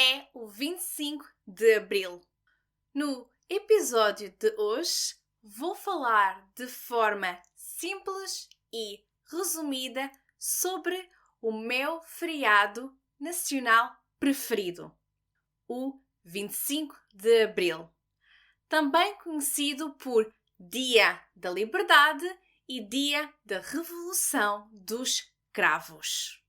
é o 25 de Abril. No episódio de hoje, vou falar de forma simples e resumida sobre o meu feriado nacional preferido, o 25 de Abril, também conhecido por Dia da Liberdade e Dia da Revolução dos Cravos.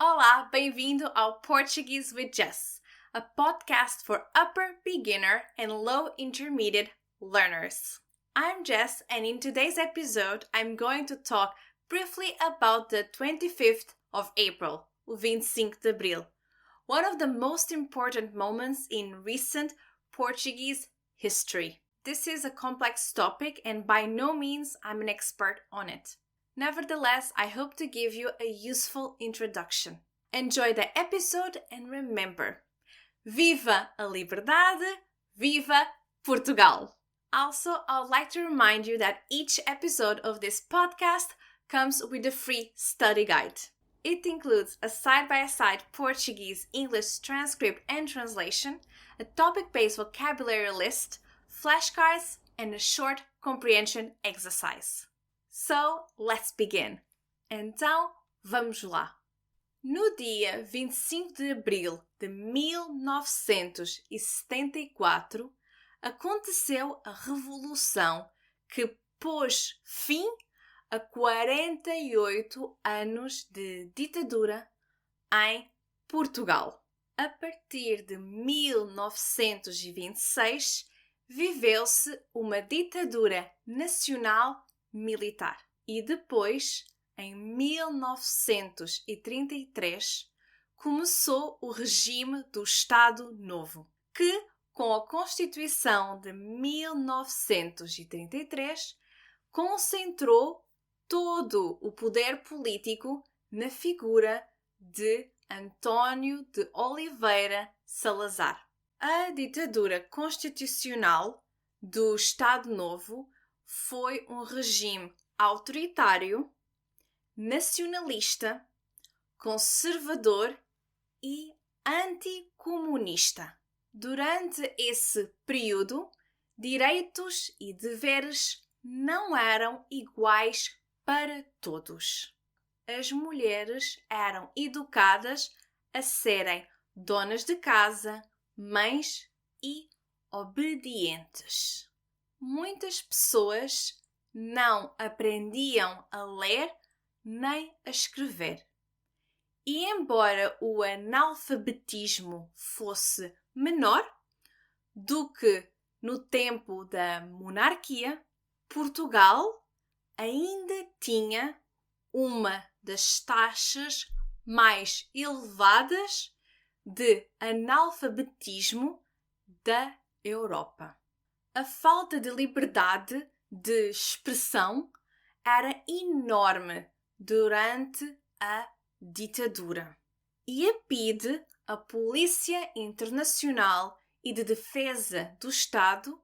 Olá, bem-vindo ao Portuguese with Jess, a podcast for upper beginner and low intermediate learners. I'm Jess, and in today's episode, I'm going to talk briefly about the 25th of April, o 25 de Abril, one of the most important moments in recent Portuguese history. This is a complex topic, and by no means I'm an expert on it. Nevertheless, I hope to give you a useful introduction. Enjoy the episode and remember, viva a liberdade, viva Portugal! Also, I would like to remind you that each episode of this podcast comes with a free study guide. It includes a side-by-side Portuguese-English transcript and translation, a topic-based vocabulary list, flashcards, and a short comprehension exercise. So, let's begin. Então, vamos lá. No dia 25 de abril de 1974, aconteceu a Revolução que pôs fim a 48 anos de ditadura em Portugal. A partir de 1926, viveu-se uma ditadura nacional militar e depois, em 1933, começou o regime do Estado Novo, que, com a Constituição de 1933, concentrou todo o poder político na figura de António de Oliveira Salazar. A ditadura constitucional do Estado Novo foi um regime autoritário, nacionalista, conservador e anticomunista. Durante esse período, direitos e deveres não eram iguais para todos. As mulheres eram educadas a serem donas de casa, mães e obedientes. Muitas pessoas não aprendiam a ler nem a escrever. E embora o analfabetismo fosse menor do que no tempo da monarquia, Portugal ainda tinha uma das taxas mais elevadas de analfabetismo da Europa. A falta de liberdade de expressão era enorme durante a ditadura. E a PIDE, a Polícia Internacional e de Defesa do Estado,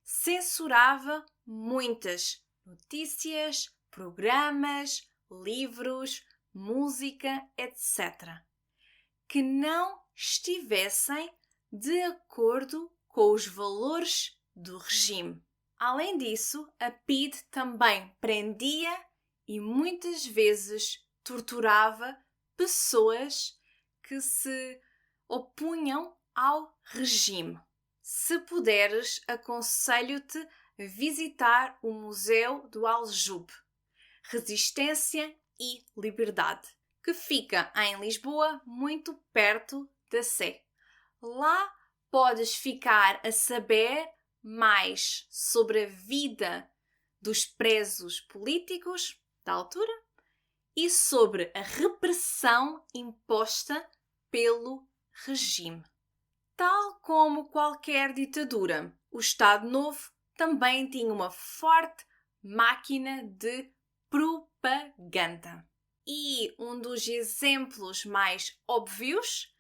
censurava muitas notícias, programas, livros, música, etc., que não estivessem de acordo com os valores do regime. Além disso, a PIDE também prendia e muitas vezes torturava pessoas que se opunham ao regime. Se puderes, aconselho-te a visitar o Museu do Aljube, Resistência e Liberdade, que fica em Lisboa, muito perto da Sé. Lá podes ficar a saber mais sobre a vida dos presos políticos da altura e sobre a repressão imposta pelo regime. Tal como qualquer ditadura, o Estado Novo também tinha uma forte máquina de propaganda. E um dos exemplos mais óbvios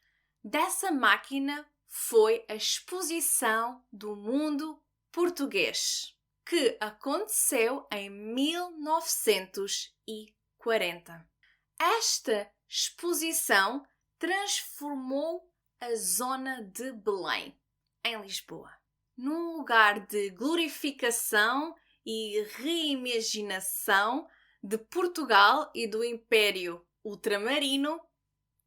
dessa máquina foi a Exposição do Mundo Português, que aconteceu em 1940. Esta exposição transformou a zona de Belém, em Lisboa. Num lugar de glorificação e reimaginação de Portugal e do Império Ultramarino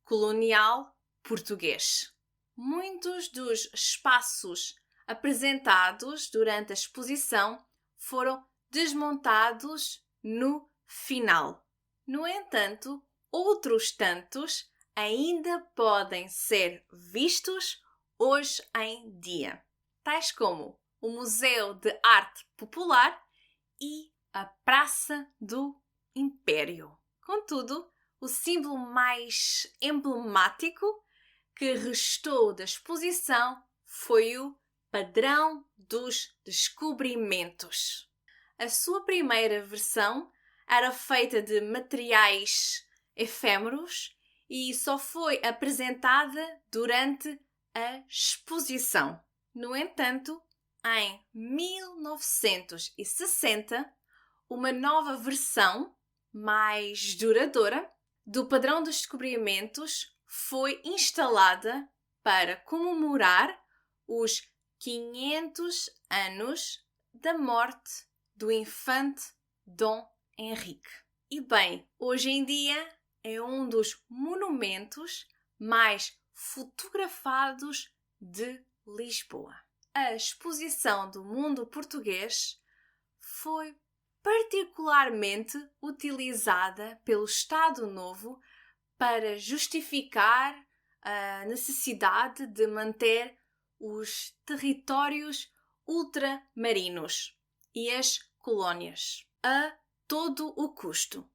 Colonial Português. Muitos dos espaços apresentados durante a exposição foram desmontados no final. No entanto, outros tantos ainda podem ser vistos hoje em dia, tais como o Museu de Arte Popular e a Praça do Império. Contudo, o símbolo mais emblemático que restou da exposição foi o Padrão dos Descobrimentos. A sua primeira versão era feita de materiais efêmeros e só foi apresentada durante a exposição. No entanto, em 1960, uma nova versão, mais duradoura, do Padrão dos Descobrimentos foi instalada para comemorar os 500 anos da morte do infante Dom Henrique. E bem, hoje em dia é um dos monumentos mais fotografados de Lisboa. A exposição do mundo português foi particularmente utilizada pelo Estado Novo para justificar a necessidade de manter os territórios ultramarinos e as colónias a todo o custo.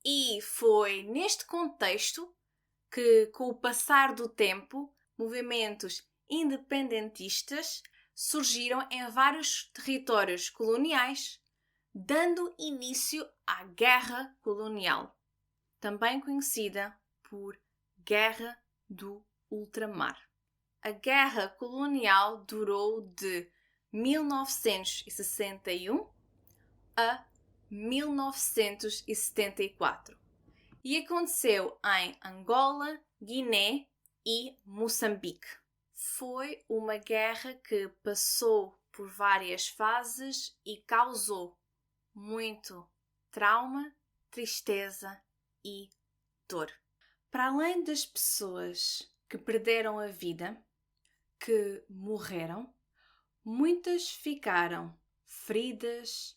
E foi neste contexto que, com o passar do tempo, movimentos independentistas surgiram em vários territórios coloniais, dando início à Guerra Colonial, também conhecida por Guerra do Ultramar. A Guerra Colonial durou de 1961 a 1974 e aconteceu em Angola, Guiné e Moçambique. Foi uma guerra que passou por várias fases e causou muito trauma, tristeza e dor. Para além das pessoas que perderam a vida, que morreram, muitas ficaram feridas,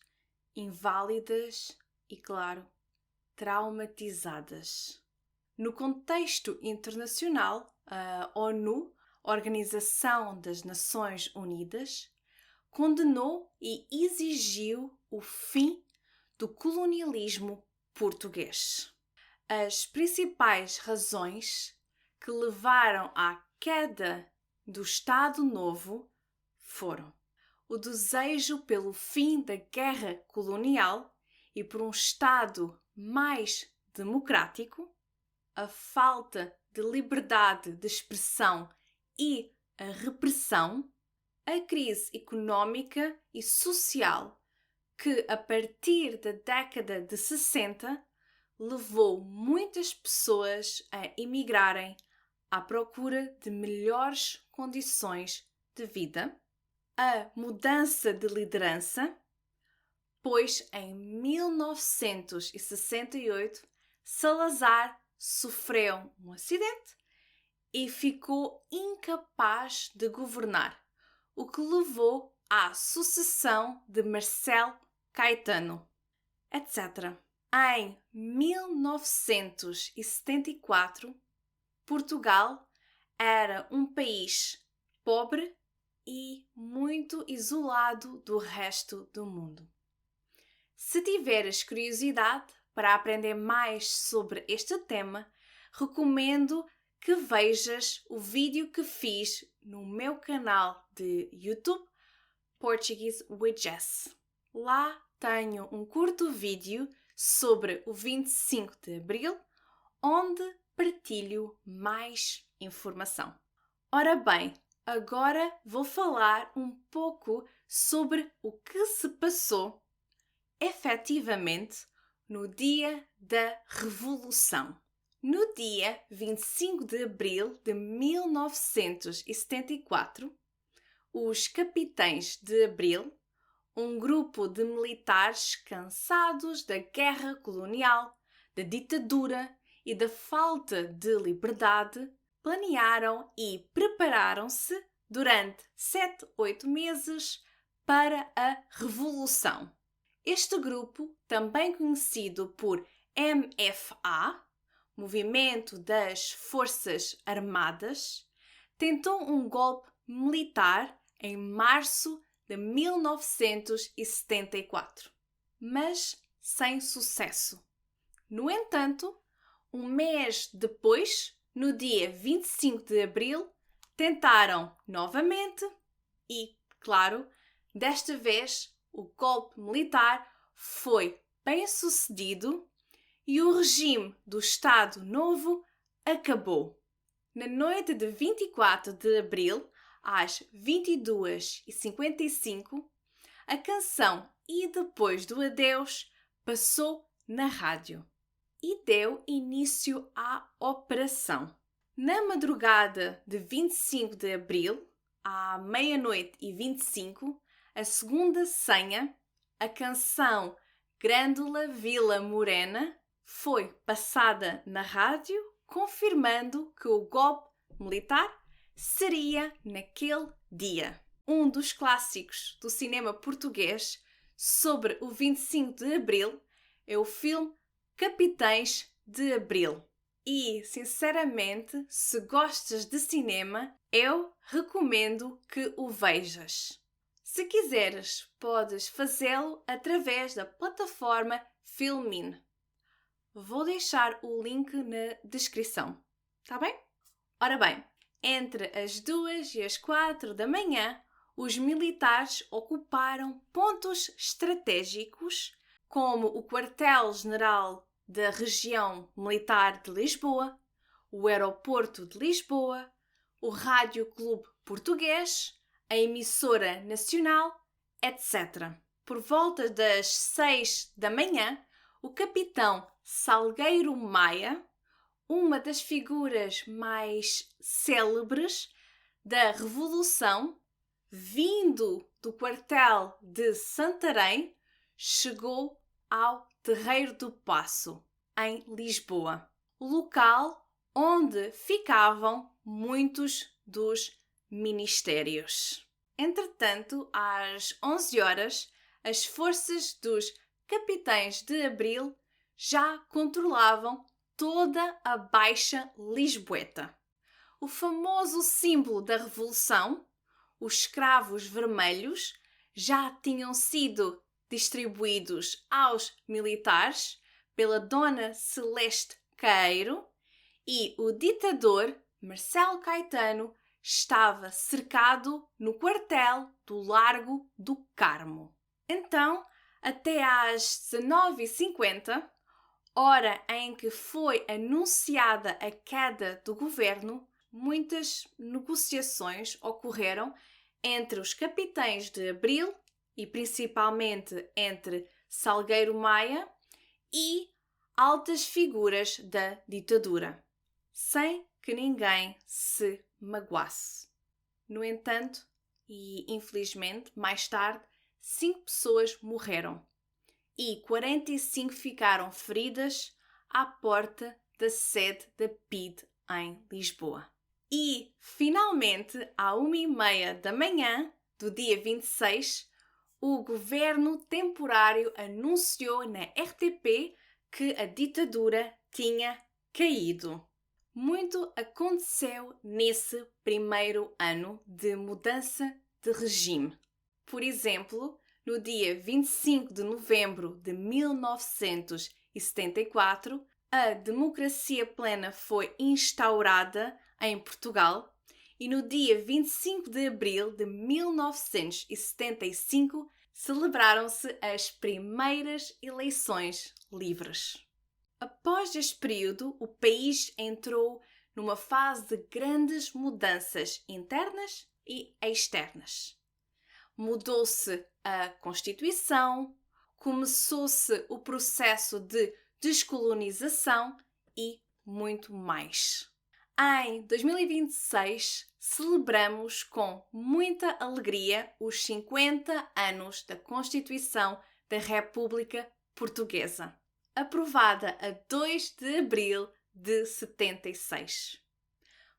inválidas e, claro, traumatizadas. No contexto internacional, a ONU, Organização das Nações Unidas, condenou e exigiu o fim do colonialismo português. As principais razões que levaram à queda do Estado Novo foram o desejo pelo fim da guerra colonial e por um Estado mais democrático, a falta de liberdade de expressão e a repressão, a crise económica e social que, a partir da década de 60, levou muitas pessoas a emigrarem à procura de melhores condições de vida, a mudança de liderança, pois em 1968 Salazar sofreu um acidente e ficou incapaz de governar, o que levou à sucessão de Marcelo Caetano, etc. Em 1974, Portugal era um país pobre e muito isolado do resto do mundo. Se tiveres curiosidade para aprender mais sobre este tema, recomendo que vejas o vídeo que fiz no meu canal de YouTube Portuguese with Jess. Lá tenho um curto vídeo sobre o 25 de Abril, onde partilho mais informação. Ora bem, agora vou falar um pouco sobre o que se passou efetivamente no dia da Revolução. No dia 25 de abril de 1974, os Capitães de Abril, um grupo de militares cansados da guerra colonial, da ditadura e da falta de liberdade, planearam e prepararam-se durante 7-8 meses para a Revolução. Este grupo, também conhecido por MFA, Movimento das Forças Armadas, tentou um golpe militar em março de 1974, mas sem sucesso. No entanto, um mês depois, no dia 25 de abril, tentaram novamente e, claro, desta vez o golpe militar foi bem-sucedido e o regime do Estado Novo acabou. Na noite de 24 de abril, às 22h55, a canção E Depois do Adeus passou na rádio e deu início à operação. Na madrugada de 25 de abril, à meia-noite e 25, a segunda senha, a canção Grândola Vila Morena, foi passada na rádio, confirmando que o golpe militar seria naquele dia. Um dos clássicos do cinema português sobre o 25 de abril é o filme Capitães de Abril. E, sinceramente, se gostas de cinema, eu recomendo que o vejas. Se quiseres, podes fazê-lo através da plataforma Filmin. Vou deixar o link na descrição, tá bem? Ora bem, entre as 2 e as 4 da manhã, os militares ocuparam pontos estratégicos como o quartel-general da região militar de Lisboa, o aeroporto de Lisboa, o Rádio Clube Português, a emissora nacional, etc. Por volta das 6 da manhã, o capitão Salgueiro Maia, uma das figuras mais célebres da Revolução, vindo do quartel de Santarém, chegou ao Terreiro do Paço, em Lisboa, local onde ficavam muitos dos ministérios. Entretanto, às 11 horas, as forças dos Capitães de Abril já controlavam toda a Baixa Lisboeta. O famoso símbolo da Revolução, os escravos vermelhos, já tinham sido distribuídos aos militares pela Dona Celeste Queiro e o ditador Marcelo Caetano estava cercado no quartel do Largo do Carmo. Então, até às 19h50, hora em que foi anunciada a queda do governo, muitas negociações ocorreram entre os Capitães de Abril e principalmente entre Salgueiro Maia e altas figuras da ditadura, sem que ninguém se magoasse. No entanto, e infelizmente, mais tarde, 5 pessoas morreram e 45 ficaram feridas à porta da sede da PIDE em Lisboa. E, finalmente, à 1h30 da manhã do dia 26, o governo temporário anunciou na RTP que a ditadura tinha caído. Muito aconteceu nesse primeiro ano de mudança de regime. Por exemplo, no dia 25 de novembro de 1974, a democracia plena foi instaurada em Portugal e no dia 25 de abril de 1975 celebraram-se as primeiras eleições livres. Após este período, o país entrou numa fase de grandes mudanças internas e externas. Mudou-se a Constituição, começou-se o processo de descolonização e muito mais. Em 2026, celebramos com muita alegria os 50 anos da Constituição da República Portuguesa, aprovada a 2 de abril de 76.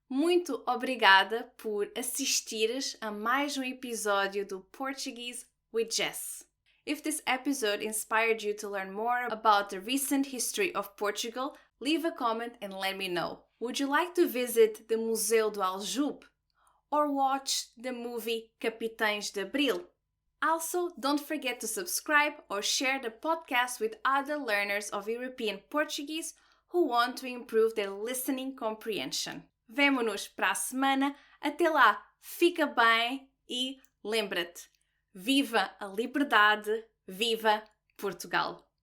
Muito obrigada por assistires a mais um episódio do Portuguese with Jess. If this episode inspired you to learn more about the recent history of Portugal, leave a comment and let me know. Would you like to visit the Museu do Aljube or watch the movie Capitães de Abril? Also, don't forget to subscribe or share the podcast with other learners of European Portuguese who want to improve their listening comprehension. Vemo-nos para a semana. Até lá, fica bem e lembra-te, viva a liberdade, viva Portugal!